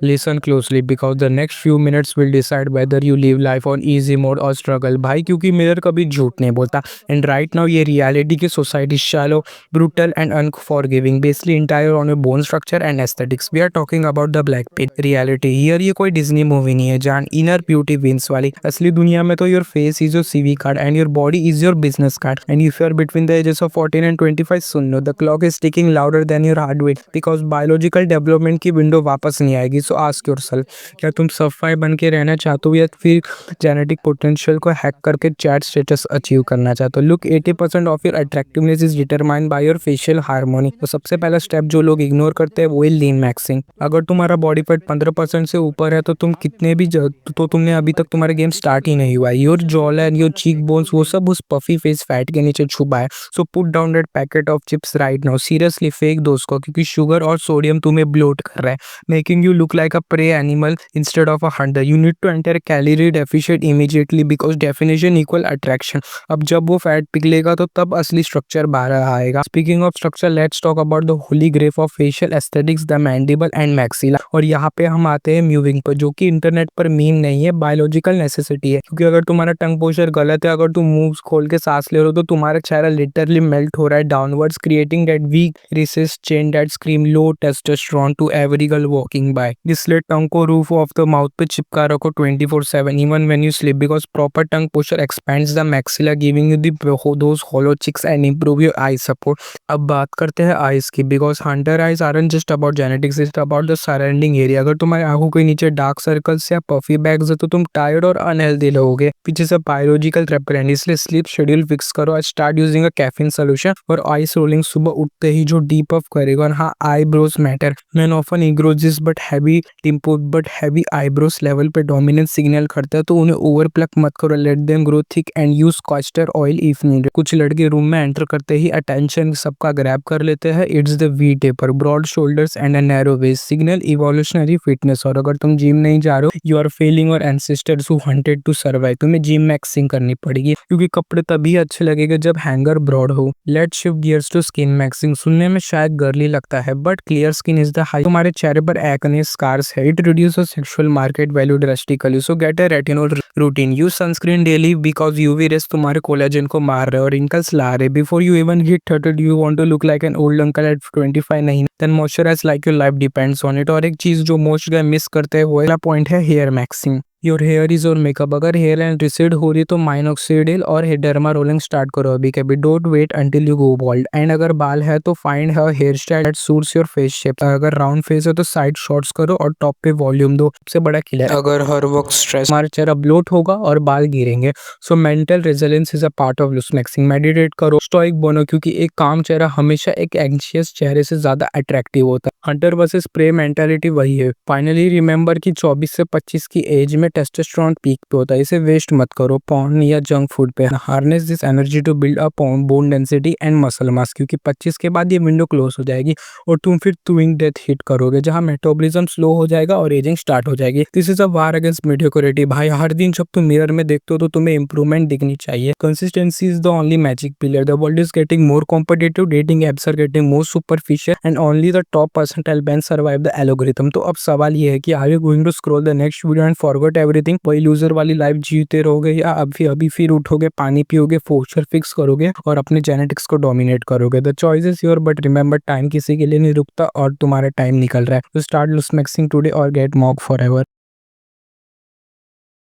Listen closely because the next few minutes will decide whether you live life on easy mode or struggle भाई, क्योंकि mirror कभी झूठ नहीं बोलता। And right now ये reality की society shallow, brutal and unforgiving, based entirely on your bone structure and aesthetics. We are talking about the black pill reality here. ये कोई डिज्नी मूवी नहीं है जान, इनर ब्यूटी विंस वाली। असली दुनिया में तो your face is your CV card and your body is your business card. And if you are between the ages of 14 and 25, सुन लो, the clock is ticking louder than your heart beat, because biological development की window वापस नहीं आएगी। सो ask yourself, क्या तुम सफाई बन के रहना चाहते हो या फिर जेनेटिक पोटेंशियल को हैक करके चैट स्टेटस अचीव करना चाहते हो? Look, 80% of your attractiveness is determined by your facial harmony. तो सबसे पहला स्टेप जो लोग इग्नोर करते हैं वो है लीन मैक्सिंग। अगर तुम्हारा बॉडी फैट 15% से ऊपर है तो तुम कितने भी तो तुमने अभी तक तुम्हारा गेम स्टार्ट ही नहीं हुआ है। Your jaw line, your cheek bones, वो सब उस पफी फेस फैट के नीचे छुपा है। So put down that packet of chips right now, seriously fake दो उसको, क्योंकि शुगर और सोडियम तुम्हें ब्लोट कर रहा है, making you look like a prey animal instead of a hunter. You need to enter calorie deficit immediately because definition equal attraction. अब जब वो फैट पिघलेगा तो तब असली स्ट्रक्चर बाहर आएगा। Speaking of structure, let's talk about the holy grail of facial aesthetics, the mandible and maxilla. और यहाँ पे हम आते हैं म्यूविंग पर, जो कि इंटरनेट पर मीम नहीं है, बायोलॉजिकल नेसेसिटी है। क्योंकि अगर तुम्हारा टंग पोस्चर गलत है, अगर तुम मुंह खोल के सांस ले रहे हो तो तुम्हारा चेहरा लिटरली मेल्ट हो रहा है downwards, creating that weak recess chin that scream low testosterone to every girl walking by. इसलिए टंग को रूफ ऑफ द माउथ पे चिपका रखो 24/7 even when you sleep, because proper tongue posture expands the maxilla, giving you those hollow cheeks and improve your eye support. अब बात करते हैं eyes की, because hunter eyes aren't just about genetics, it's about the surrounding area. अगर तुम्हारी आंखों के नीचे डार्क सर्कल्स या पफी बैग्स है तो तुम टायर्ड और अनहेल्दी लगोगे, पीछे से बायोलॉजिकल रेपरेंट। इसलिए स्लीप शेड्यूल फिक्स करो, start using a caffeine solution और आइस रोलिंग सुबह उठते ही जो डीप अप करेगा। और हाँ, eyebrows matter. Man often ignore this but heavy eyebrows level पे डोमिनेंस सिग्नल करता है, तो उन्हें ओवर प्लक मत करो, let them grow thick and use castor oil if needed. कुछ लड़के रूम में एंटर करते ही अटेंशन सबका ग्रैब कर लेते हैं, it's the V taper, broad shoulders and a narrow waist, signal evolutionary fitness. और अगर तुम जिम नहीं जा रहे हो, you are failing our ancestors who hunted to survive, तुम्हें जिम मैक्सिंग करनी पड़ेगी, क्योंकि कपड़े तभी अच्छे लगेंगे जब हैंगर ब्रॉड हो। Let's shift gears to skin maxing. सुनने में शायद गर्ली लगता है but clear skin is the high. तुम्हारे चेहरे पर एक्ने स्कार्स है, it reduces sexual market value drastically, so get a retinol routine, use sunscreen daily because UV rays तुम्हारे कोलेजन को मार रहे और रिंकल्स ला रहे। Before you even hit 30, do you want to look like an old uncle at 25? नहीं, then moisturise like your life depends on it. और एक चीज जो मोस्ट गाय मिस करते हैं वो पॉइंट है hair maxing. Your hair is your makeup. अगर हेयर लाइन रिसीड हो रही तो माइनॉक्सिडिल और डर्मा रोलिंग स्टार्ट करो अभी के अभी, don't wait until you go bald. And अगर बाल है तो find hair style that suits your face shape. अगर राउंड फेस है तो साइड शॉर्ट्स करो और टॉप पे वॉल्यूम दो। सबसे बड़ा किलर, अगर हर वक्त स्ट्रेस, हमारा चेहरा ब्लोट होगा और बाल गिरेंगे। So mental resilience is a part of look maxing. Meditate करो, स्टोइक बनो, क्योंकि एक काम चेहरा हमेशा एक एंग्शियस चेहरे से ज्यादा अट्रैक्टिव होता है। हंटर वर्सेस प्रे मेंटालिटी वही है। फाइनली रिमेंबर कि 24 से 25 की एज में टेस्टोस्टेरोन पीक पे होता है, इसे वेस्ट मत करो पॉर्न या जंक फूड पे। Harness this energy to build up bone density and muscle mass, क्योंकि 25 के बाद ये विंडो क्लोज हो जाएगी और तुम फिर ट्विंग डेथ हिट करोगे, जहां मेटाबॉलिज्म स्लो हो जाएगा और एजिंग स्टार्ट हो जाएगी। This is a war against mediocrity भाई। हर दिन जब तुम मिरर में देखते हो तो तुम्हें इंप्रूवमेंट दिखनी चाहिए। Consistency is the only magic pillar. The world is getting more competitive, dating apps are getting more superficial and only the top percentile band survive the algorithm. तो अब सवाल ये है कि are you going to scroll the next video and forget everything, वही loser वाली life जीते रहोगे, या अभी अभी फिर उठोगे, पानी पियोगे, पोस्चर फिक्स करोगे और अपने जेनेटिक्स को डोमिनेट करोगे? The choice is your, but remember time किसी के लिए नहीं रुकता और तुम्हारा टाइम निकल रहा है। तो स्टार्ट लुक मैक्सिंग टुडे और गेट मॉक फॉरएवर।